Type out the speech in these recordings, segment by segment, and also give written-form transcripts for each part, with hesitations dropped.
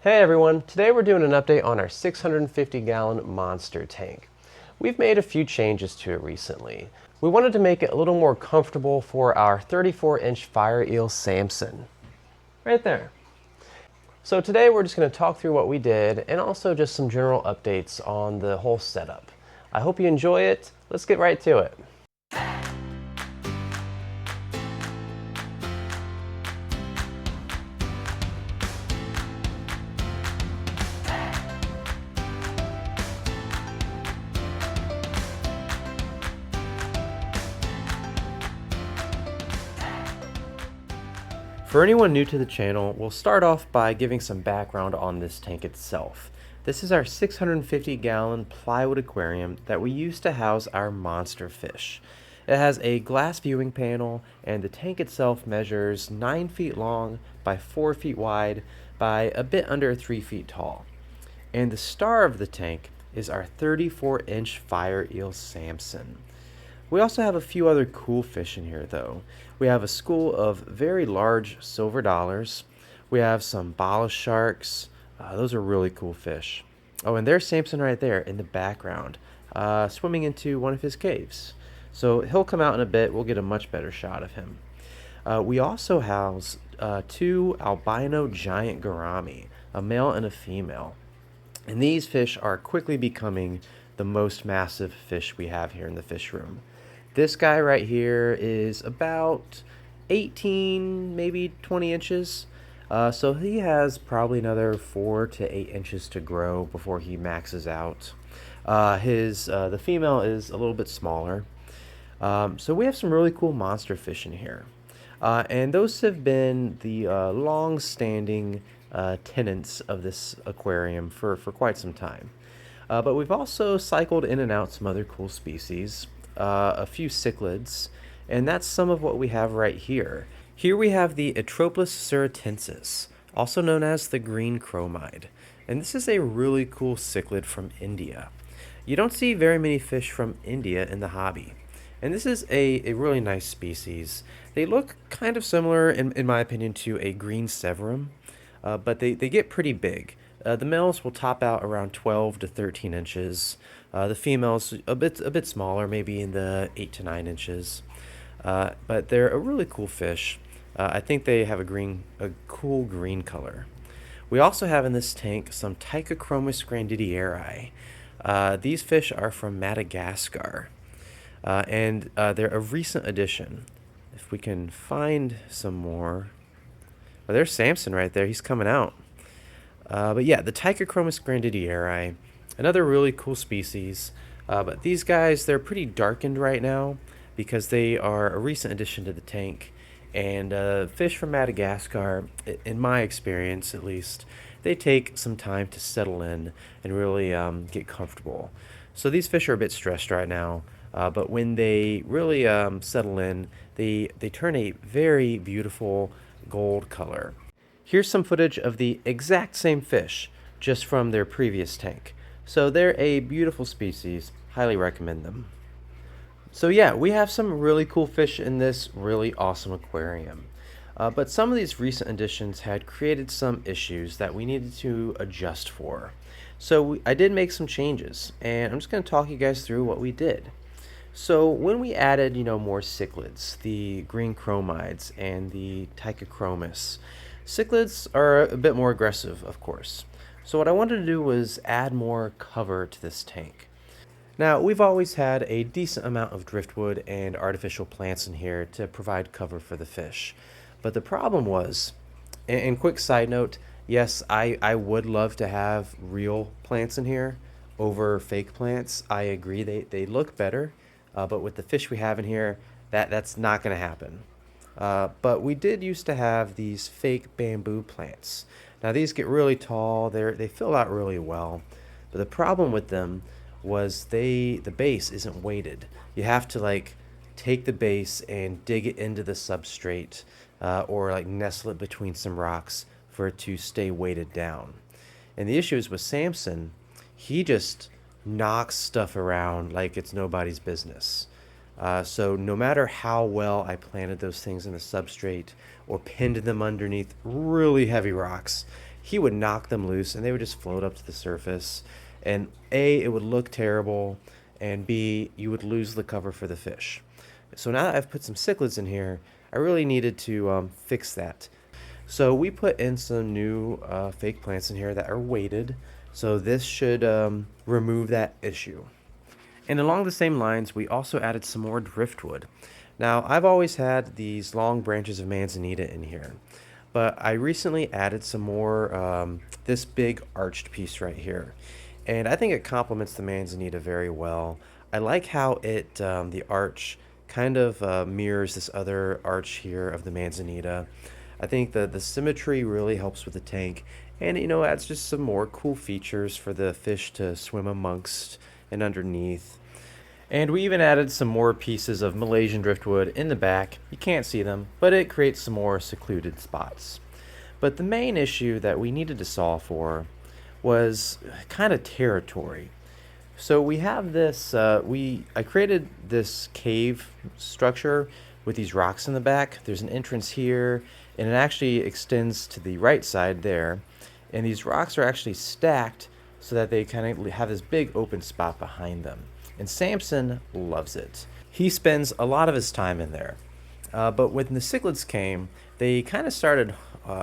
Hey everyone, today we're doing an update on our 650-gallon monster tank. We've made a few changes to it recently. We wanted to make it a little more comfortable for our 34-inch fire eel Sampson. Right there. So today we're just going to talk through what we did and also just some general updates on the whole setup. I hope you enjoy it. Let's get right to it. For anyone new to the channel, we'll start off by giving some background on this tank itself. This is our 650-gallon plywood aquarium that we use to house our monster fish. It has a glass viewing panel, and the tank itself measures 9 feet long by 4 feet wide by a bit under 3 feet tall. And the star of the tank is our 34-inch fire eel Sampson. We also have a few other cool fish in here though. We have a school of very large silver dollars. We have some bala sharks. Those are really cool fish. Oh, and there's Sampson right there in the background, swimming into one of his caves. So he'll come out in a bit. We'll get a much better shot of him. We also house two albino giant gourami, a male and a female. And these fish are quickly becoming the most massive fish we have here in the fish room. This guy right here is about 18, maybe 20 inches. So he has probably another 4 to 8 inches to grow before he maxes out. The female is a little bit smaller. So we have some really cool monster fish in here. And those have been the long-standing tenants of this aquarium for quite some time. But we've also cycled in and out some other cool species. A few cichlids, and that's some of what we have right here. Here we have the Atropos suritensis, also known as the green chromide, and this is a really cool cichlid from India. You don't see very many fish from India in the hobby, and this is a really nice species. They look kind of similar, in my opinion, to a green severum, but they get pretty big. The males will top out around 12 to 13 inches. The females a bit smaller, maybe in the 8 to 9 inches. But they're a really cool fish. I think they have a cool green color. We also have in this tank some Tychochromis grandidieri. These fish are from Madagascar, and they're a recent addition. If we can find some more. Oh, there's Sampson right there. He's coming out. But yeah, the Tychochromis grandidieri, another really cool species. But these guys, they're pretty darkened right now because they are a recent addition to the tank. And fish from Madagascar, in my experience at least, they take some time to settle in and really get comfortable. So these fish are a bit stressed right now. But when they really settle in, they turn a very beautiful gold color. Here's some footage of the exact same fish, just from their previous tank. So they're a beautiful species, highly recommend them. So yeah, we have some really cool fish in this really awesome aquarium. But some of these recent additions had created some issues that we needed to adjust for. So I did make some changes, and I'm just going to talk you guys through what we did. So when we added, more cichlids, the green chromides and the Tychochromis, cichlids are a bit more aggressive, of course. So what I wanted to do was add more cover to this tank. Now, we've always had a decent amount of driftwood and artificial plants in here to provide cover for the fish. But the problem was, and quick side note, yes, I would love to have real plants in here over fake plants. I agree, they look better, but with the fish we have in here, that's not going to happen. But we did used to have these fake bamboo plants. Now these get really tall, they fill out really well, but the problem with them was the base isn't weighted. You have to take the base and dig it into the substrate, or nestle it between some rocks for it to stay weighted down. And the issue is with Sampson, he just knocks stuff around like it's nobody's business. So no matter how well I planted those things in the substrate or pinned them underneath really heavy rocks, he would knock them loose and they would just float up to the surface. And A, it would look terrible, and B, you would lose the cover for the fish. So now that I've put some cichlids in here, I really needed to fix that. So we put in some new fake plants in here that are weighted. So this should remove that issue. And along the same lines, we also added some more driftwood. Now, I've always had these long branches of manzanita in here, but I recently added some more, this big arched piece right here. And I think it complements the manzanita very well. I like how it, the arch kind of mirrors this other arch here of the manzanita. I think the symmetry really helps with the tank, and you know, adds just some more cool features for the fish to swim amongst and underneath. And we even added some more pieces of Malaysian driftwood in the back. You can't see them, but it creates some more secluded spots. But the main issue that we needed to solve for was kind of territory. So we have this, I created this cave structure with these rocks in the back. There's an entrance here, and it actually extends to the right side there. And these rocks are actually stacked so that they kind of have this big open spot behind them. And Sampson loves it. He spends a lot of his time in there. But when the cichlids came, they kind of started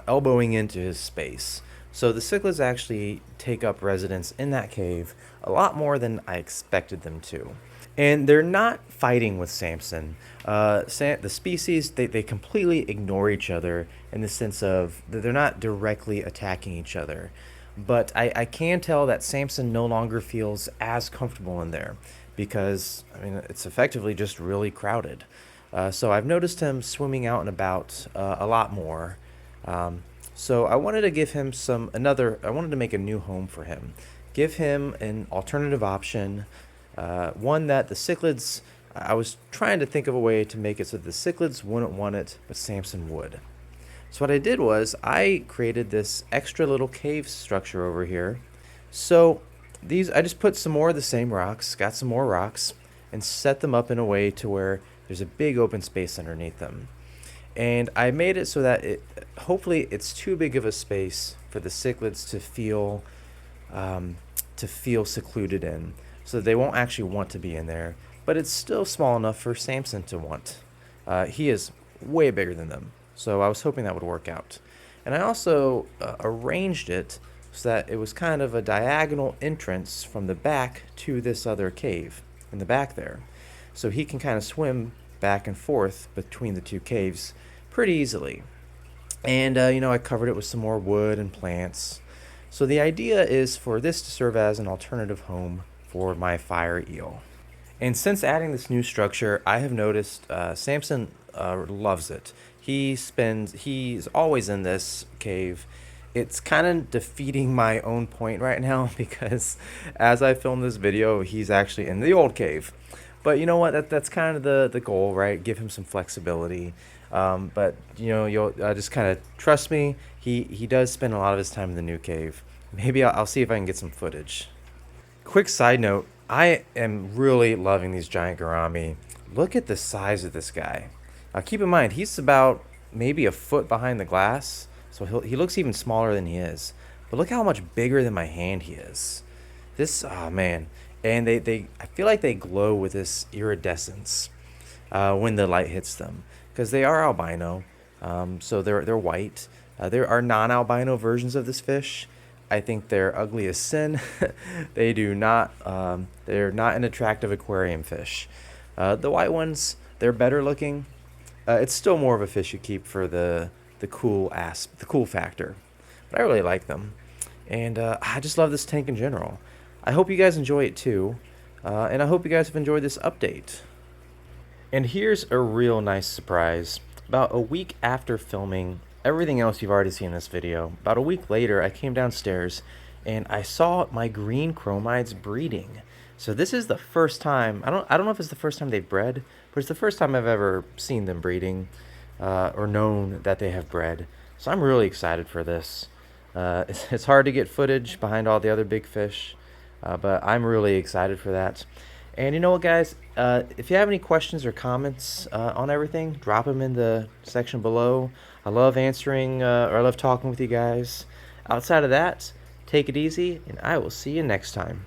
elbowing into his space. So the cichlids actually take up residence in that cave a lot more than I expected them to. And they're not fighting with Sampson. The species, they completely ignore each other in the sense of that they're not directly attacking each other. But I can tell that Sampson no longer feels as comfortable in there because, I mean, it's effectively just really crowded. So I've noticed him swimming out and about a lot more. So I wanted to give him I wanted to make a new home for him. Give him an alternative option, one that the cichlids, I was trying to think of a way to make it so that the cichlids wouldn't want it, but Sampson would. So what I did was I created this extra little cave structure over here. So I just put some more of the same rocks, got some more rocks, and set them up in a way to where there's a big open space underneath them. And I made it so that hopefully it's too big of a space for the cichlids to feel secluded in, so that they won't actually want to be in there. But it's still small enough for Sampson to want. He is way bigger than them, so I was hoping that would work out. And I also arranged it so that it was kind of a diagonal entrance from the back to this other cave in the back there. So he can kind of swim back and forth between the two caves pretty easily. And I covered it with some more wood and plants. So the idea is for this to serve as an alternative home for my fire eel. And since adding this new structure, I have noticed Sampson loves it. He's always in this cave. It's kind of defeating my own point right now because as I film this video, he's actually in the old cave. But you know what? That's kind of the goal, right? Give him some flexibility. But you'll just kind of trust me. He does spend a lot of his time in the new cave. Maybe I'll see if I can get some footage. Quick side note: I am really loving these giant gourami. Look at the size of this guy. Now keep in mind he's about maybe a foot behind the glass, so he looks even smaller than he is. But look how much bigger than my hand he is. Oh man. And I feel like they glow with this iridescence when the light hits them, because they are albino, so they're white. There are non-albino versions of this fish. I think they're ugly as sin. They're not an attractive aquarium fish. The white ones, they're better looking. It's still more of a fish you keep for the cool factor, but I really like them, and I just love this tank in general. I hope you guys enjoy it too, and I hope you guys have enjoyed this update. And here's a real nice surprise. About a week after filming everything else you've already seen in this video, about a week later I came downstairs and I saw my green chromides breeding. So this is the first time, I don't know if it's the first time they've bred, but it's the first time I've ever seen them breeding or known that they have bred. So I'm really excited for this. It's hard to get footage behind all the other big fish. But I'm really excited for that. And you know what, guys? If you have any questions or comments on everything, drop them in the section below. I love answering, or I love talking with you guys. Outside of that, take it easy, and I will see you next time.